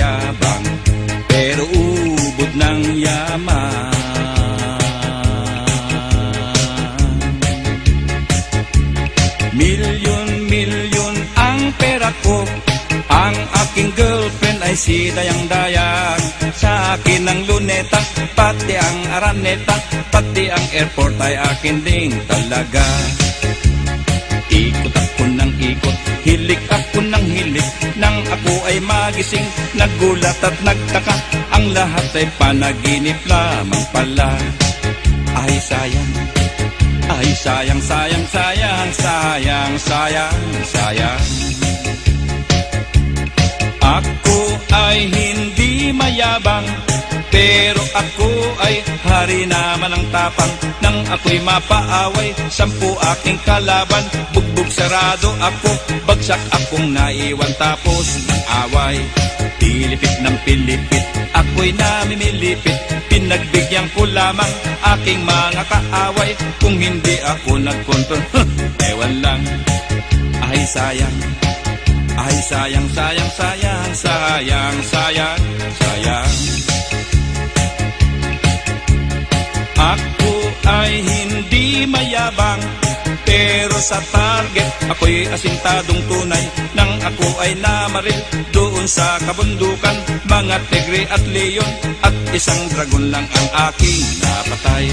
mayabang, pero ubod ng yaman. Milyon ang pera ko, ang aking girlfriend ay si Dayang-Dayang. Sa akin ang luneta, pati ang araneta, pati ang airport ay akin din talaga. Ikot ako ng ikot, hilik ako ng hilik, nang ako ay magising, nagulat at nagtaka, ang lahat ay panaginip lamang pala. Ay sayang, ay sayang, sayang, sayang, sayang, sayang, sayang. Ako ay hindi mayabang, pero ako ay hari naman ng tapang. Nang ako'y mapaaway, 10 aking kalaban, bugbog sarado ako, bagsak akong naiwan tapos ng away. Pilipit ng pilipit, ako'y namimilipit, pinagbigyan ko lamang aking mga kaaway. Kung hindi ako nagkontrol, ewan lang. Ay sayang, ay sayang, sayang, sayang, sayang, sayang, sayang. Ako ay hindi mayabang, pero sa target ako'y asintadong tunay. Nang ako ay namaril doon sa kabundukan, mga tigre at leon, at isang dragon lang ang aking napatay.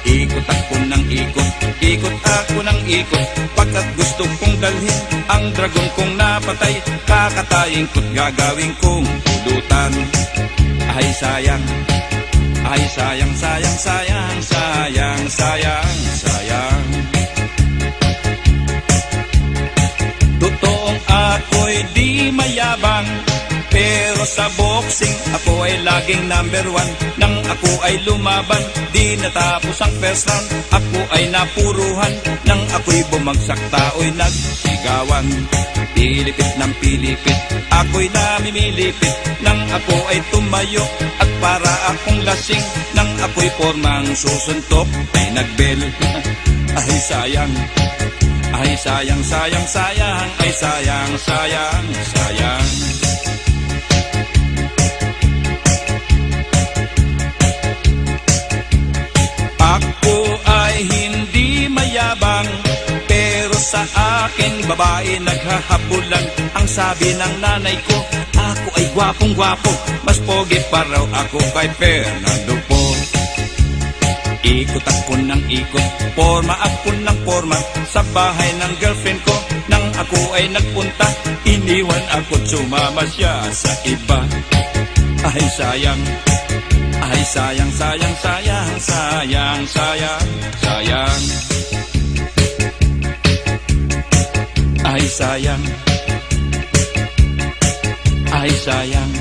Ikot ako ng ikot, ikot ako ng ikot, pagkat gusto kong dalhin ang dragon kong napatay. Kakatayin ko't gagawin kong pulutan. Ay sayang, ay sayang, sayang, sayang, sayang, sayang, sayang. Totoong ako'y di mayabang, pero sa boxing ako ay laging number 1. Nang ako ay lumaban, di natapos ang first round, ako ay napuruhan. Nang ako'y bumagsak, tao'y nagsigawan. Pilipit ng pilipit, ako'y namimilipit, nang ako ay tumayo at para akong lasing. Nang ako'y formang susuntok, ay nagbel. Ay sayang, ay sayang, sayang, sayang, ay sayang, sayang, sayang. Ako ay hindi mayabang, pero sa aking babae naghahabulan. Ang sabi ng nanay ko, ako ay gwapong-gwapo, mas pogi pa raw ako kay Fernando po. Ikot ako ng ikot, forma ako ng forma, sa bahay ng girlfriend ko. Nang ako ay nagpunta, iniwan ako't sumama siya sa iba. Ay sayang, ay sayang, sayang, sayang, sayang, sayang, sayang. Ay sayang, ay sayang.